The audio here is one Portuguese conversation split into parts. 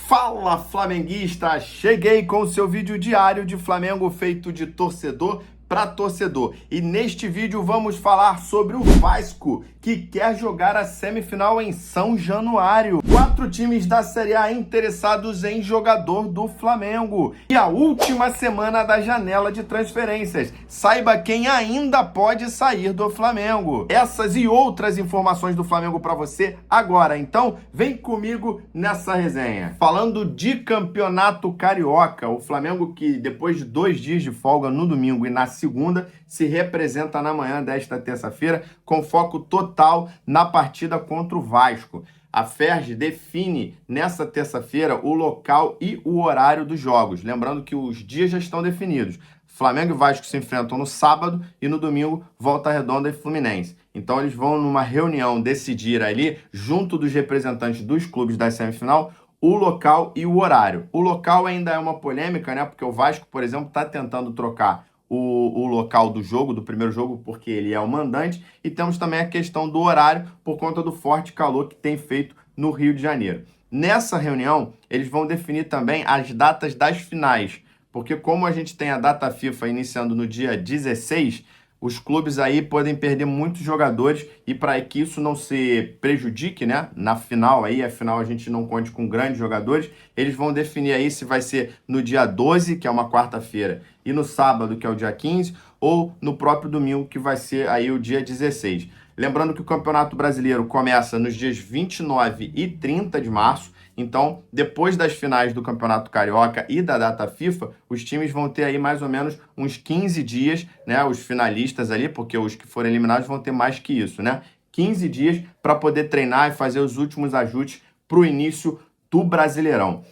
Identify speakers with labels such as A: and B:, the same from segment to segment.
A: Fala, flamenguista! Cheguei com o seu vídeo diário de Flamengo feito de torcedor para torcedor. E neste vídeo vamos falar sobre o Vasco, que quer jogar a semifinal em São Januário. 4 times da Série A interessados em jogador do Flamengo. E a última semana da janela de transferências. Saiba quem ainda pode sair do Flamengo. Essas e outras informações do Flamengo para você agora. Então, vem comigo nessa resenha. Falando de campeonato carioca, o Flamengo que depois de 2 dias de folga no domingo e na segunda, se representa na manhã desta terça-feira com foco total na partida contra o Vasco. A Ferj define nessa terça-feira o local e o horário dos jogos. Lembrando que os dias já estão definidos. Flamengo e Vasco se enfrentam no sábado e no domingo Volta Redonda e Fluminense. Então eles vão numa reunião decidir ali, junto dos representantes dos clubes da semifinal, o local e o horário. O local ainda é uma polêmica, né? Porque o Vasco, por exemplo, está tentando trocar o local do jogo, do primeiro jogo, porque ele é o mandante, e temos também a questão do horário, por conta do forte calor que tem feito no Rio de Janeiro. Nessa reunião, eles vão definir também as datas das finais, porque como a gente tem a data FIFA iniciando no dia 16, os clubes aí podem perder muitos jogadores e para que isso não se prejudique, né? Na final aí, afinal a gente não conte com grandes jogadores, eles vão definir aí se vai ser no dia 12, que é uma quarta-feira, e no sábado, que é o dia 15, ou no próprio domingo, que vai ser aí o dia 16. Lembrando que o Campeonato Brasileiro começa nos dias 29 e 30 de março, então, depois das finais do Campeonato Carioca e da data FIFA, os times vão ter aí mais ou menos uns 15 dias, né? Os finalistas ali, porque os que forem eliminados vão ter mais que isso, né? 15 dias para poder treinar e fazer os últimos ajustes para o início do Brasileirão.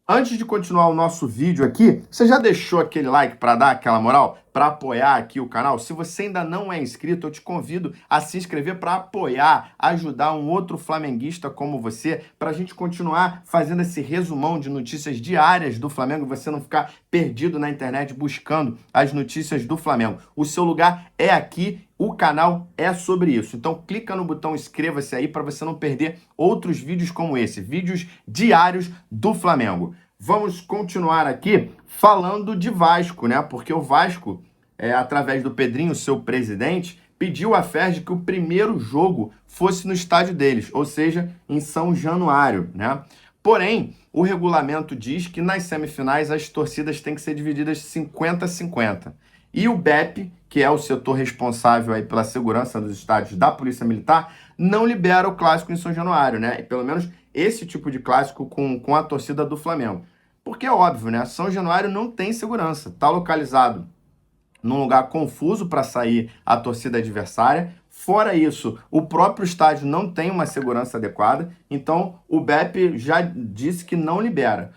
A: Antes de continuar o nosso vídeo aqui, você já deixou aquele like para dar aquela moral? Para apoiar aqui o canal? Se você ainda não é inscrito, eu te convido a se inscrever para apoiar, ajudar um outro flamenguista como você, para a gente continuar fazendo esse resumão de notícias diárias do Flamengo e você não ficar perdido na internet buscando as notícias do Flamengo. O seu lugar é aqui, o canal é sobre isso. Então clica no botão inscreva-se aí para você não perder outros vídeos como esse, vídeos diários do Flamengo. Vamos continuar aqui falando de Vasco, né? Porque o Vasco, através do Pedrinho, seu presidente, pediu à Ferj que o primeiro jogo fosse no estádio deles, ou seja, em São Januário, né? Porém, o regulamento diz que nas semifinais as torcidas têm que ser divididas 50-50. E o BEP, que é o setor responsável aí pela segurança dos estádios da Polícia Militar, não libera o clássico em São Januário, né? E pelo menos esse tipo de clássico com a torcida do Flamengo. Porque é óbvio, né? São Januário não tem segurança. Está localizado num lugar confuso para sair a torcida adversária. Fora isso, o próprio estádio não tem uma segurança adequada. Então, o BEP já disse que não libera.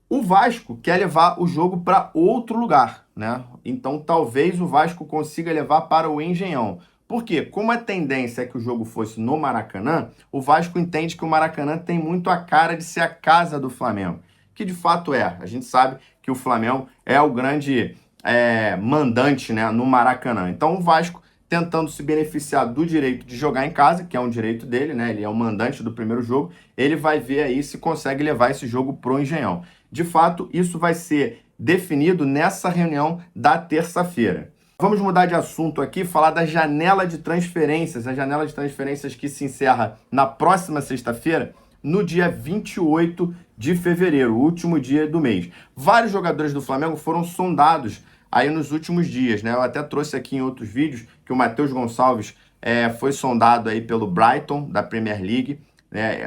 A: O Vasco quer levar o jogo para outro lugar, né? Então, talvez o Vasco consiga levar para o Engenhão. Por quê? Como a tendência é que o jogo fosse no Maracanã, o Vasco entende que o Maracanã tem muito a cara de ser a casa do Flamengo. Que de fato é. A gente sabe que o Flamengo é o grande mandante, né, no Maracanã. Então o Vasco, tentando se beneficiar do direito de jogar em casa, que é um direito dele, né? Ele é o mandante do primeiro jogo, ele vai ver aí se consegue levar esse jogo pro Engenhão. De fato, isso vai ser definido nessa reunião da terça-feira. Vamos mudar de assunto aqui, falar da janela de transferências. A janela de transferências que se encerra na próxima sexta-feira, no dia 28 de fevereiro, o último dia do mês. Vários jogadores do Flamengo foram sondados aí nos últimos dias, né? Eu até trouxe aqui em outros vídeos que o Matheus Gonçalves foi sondado aí pelo Brighton, da Premier League.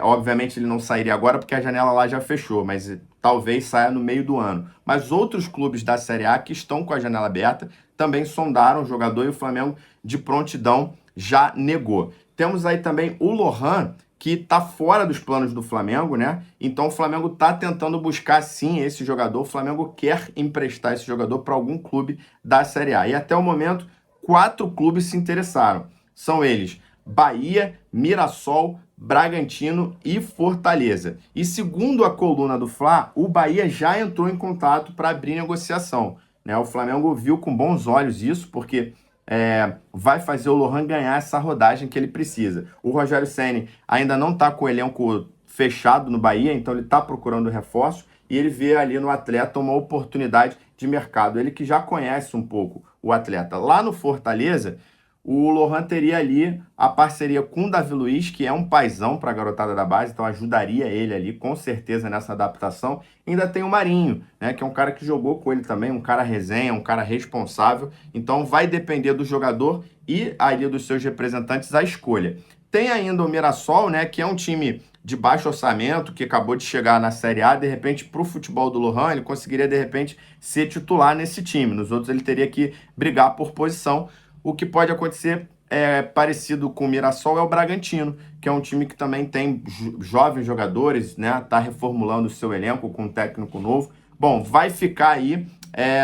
A: Obviamente ele não sairia agora porque a janela lá já fechou, mas talvez saia no meio do ano. Mas outros clubes da Série A que estão com a janela aberta também sondaram o jogador e o Flamengo de prontidão já negou. Temos aí também o Lohan, que está fora dos planos do Flamengo, né? Então o Flamengo está tentando buscar sim esse jogador. O Flamengo quer emprestar esse jogador para algum clube da Série A. E até o momento, 4 clubes se interessaram. São eles: Bahia, Mirassol, Bragantino e Fortaleza. E segundo a coluna do Fla, o Bahia já entrou em contato para abrir negociação, né? O Flamengo viu com bons olhos isso, porque vai fazer o Lohan ganhar essa rodagem que ele precisa. O Rogério Ceni ainda não está com o elenco fechado no Bahia, então ele está procurando reforços e ele vê ali no atleta uma oportunidade de mercado. Ele que já conhece um pouco o atleta. Lá no Fortaleza, o Lohan teria ali a parceria com o Davi Luiz, que é um paizão para a garotada da base, então ajudaria ele ali com certeza nessa adaptação. E ainda tem o Marinho, né, que é um cara que jogou com ele também, um cara resenha, um cara responsável. Então vai depender do jogador e ali dos seus representantes a escolha. Tem ainda o Mirassol, né, que é um time de baixo orçamento, que acabou de chegar na Série A, de repente, para o futebol do Lohan, ele conseguiria, de repente, ser titular nesse time. Nos outros, ele teria que brigar por posição. O que pode acontecer parecido com o Mirassol é o Bragantino, que é um time que também tem jovens jogadores, né? Está reformulando o seu elenco com um técnico novo. Bom, vai ficar aí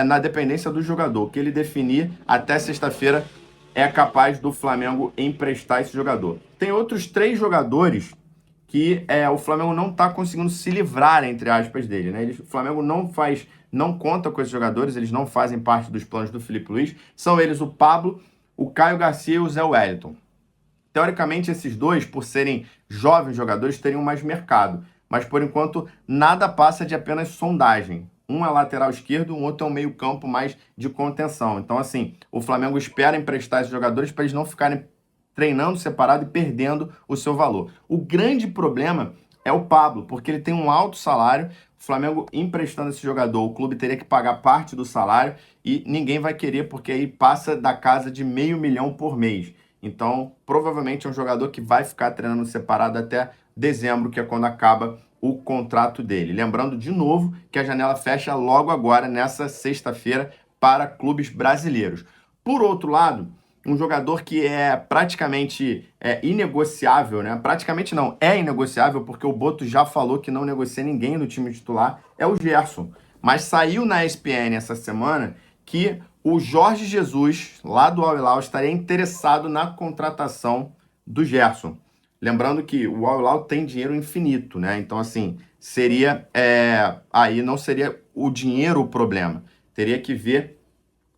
A: na dependência do jogador. O que ele definir até sexta-feira é capaz do Flamengo emprestar esse jogador. Tem outros 3 jogadores que o Flamengo não está conseguindo se livrar, entre aspas, dele, né? O Flamengo não conta com esses jogadores, eles não fazem parte dos planos do Felipe Luiz. São eles o Pablo, o Caio Garcia e o Zé Wellington. Teoricamente, esses 2, por serem jovens jogadores, teriam mais mercado. Mas, por enquanto, nada passa de apenas sondagem. Um é lateral esquerdo, um outro é um meio campo mais de contenção. Então, assim, o Flamengo espera emprestar esses jogadores para eles não ficarem treinando separado e perdendo o seu valor. O grande problema é o Pablo, porque ele tem um alto salário. O Flamengo emprestando esse jogador, o clube teria que pagar parte do salário e ninguém vai querer, porque aí passa da casa de R$500 mil por mês. Então, provavelmente é um jogador que vai ficar treinando separado até dezembro, que é quando acaba o contrato dele. Lembrando de novo que a janela fecha logo agora, nessa sexta-feira, para clubes brasileiros. Por outro lado, um jogador que é praticamente inegociável, né? Praticamente não, é inegociável, porque o Boto já falou que não negocia ninguém do time titular, é o Gerson. Mas saiu na ESPN essa semana que o Jorge Jesus, lá do Al Hilal, estaria interessado na contratação do Gerson. Lembrando que o Al Hilal tem dinheiro infinito, né? Então, assim, seria aí não seria o dinheiro o problema. Teria que ver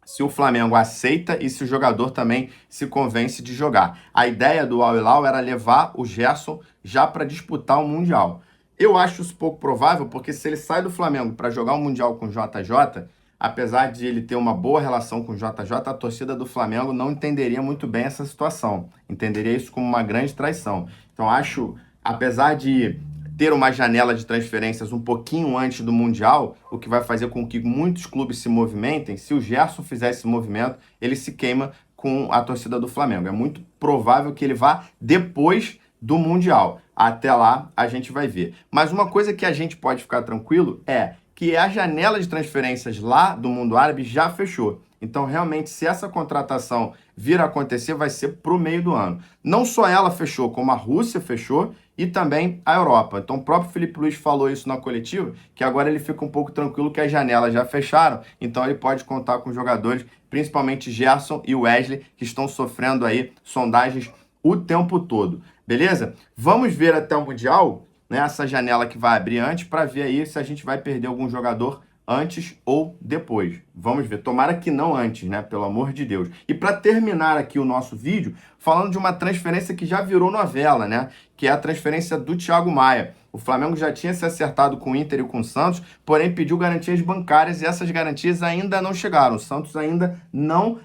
A: se o Flamengo aceita e se o jogador também se convence de jogar. A ideia do Al Hilal era levar o Gerson já para disputar o Mundial. Eu acho isso pouco provável, porque se ele sai do Flamengo para jogar o Mundial com o JJ, apesar de ele ter uma boa relação com o JJ, a torcida do Flamengo não entenderia muito bem essa situação. Entenderia isso como uma grande traição. Então acho, apesar de ter uma janela de transferências um pouquinho antes do Mundial, o que vai fazer com que muitos clubes se movimentem, se o Gerson fizer esse movimento, ele se queima com a torcida do Flamengo. É muito provável que ele vá depois do Mundial. Até lá, a gente vai ver. Mas uma coisa que a gente pode ficar tranquilo é que a janela de transferências lá do mundo árabe já fechou. Então, realmente, se essa contratação vir a acontecer, vai ser para o meio do ano. Não só ela fechou, como a Rússia fechou e também a Europa. Então, o próprio Felipe Luiz falou isso na coletiva, que agora ele fica um pouco tranquilo que as janelas já fecharam, então ele pode contar com jogadores, principalmente Gerson e Wesley, que estão sofrendo aí sondagens o tempo todo. Beleza? Vamos ver até o Mundial, né, essa janela que vai abrir antes, para ver aí se a gente vai perder algum jogador antes ou depois. Vamos ver. Tomara que não antes, né? Pelo amor de Deus. E para terminar aqui o nosso vídeo, falando de uma transferência que já virou novela, né? Que é a transferência do Thiago Maia. O Flamengo já tinha se acertado com o Inter e com o Santos, porém pediu garantias bancárias e essas garantias ainda não chegaram. O Santos ainda não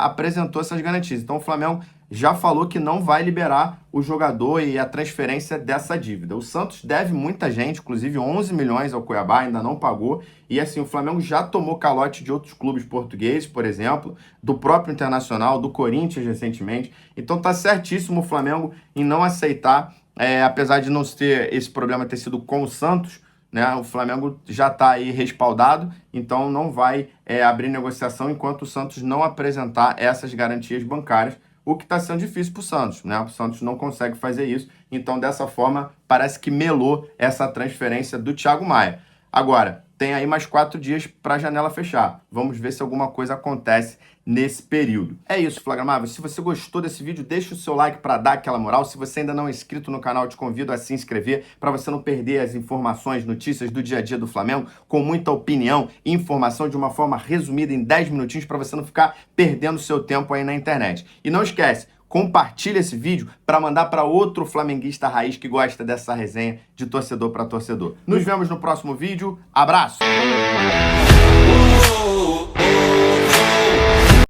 A: apresentou essas garantias. Então o Flamengo já falou que não vai liberar o jogador e a transferência dessa dívida. O Santos deve muita gente, inclusive 11 milhões ao Cuiabá, ainda não pagou. E assim, o Flamengo já tomou calote de outros clubes portugueses, por exemplo, do próprio Internacional, do Corinthians recentemente. Então tá certíssimo o Flamengo em não aceitar, apesar de não ter esse problema ter sido com o Santos, né? O Flamengo já está aí respaldado, então não vai abrir negociação enquanto o Santos não apresentar essas garantias bancárias, o que está sendo difícil para o Santos, né? O Santos não consegue fazer isso, então dessa forma parece que melou essa transferência do Thiago Maia. Agora, tem aí mais 4 dias para a janela fechar. Vamos ver se alguma coisa acontece nesse período. É isso, Flagramável. Se você gostou desse vídeo, deixa o seu like para dar aquela moral. Se você ainda não é inscrito no canal, eu te convido a se inscrever para você não perder as informações, notícias do dia a dia do Flamengo, com muita opinião e informação de uma forma resumida em 10 minutinhos para você não ficar perdendo seu tempo aí na internet. E não esquece, compartilha esse vídeo para mandar para outro flamenguista raiz que gosta dessa resenha de torcedor para torcedor. Nos vemos no próximo vídeo. Abraço!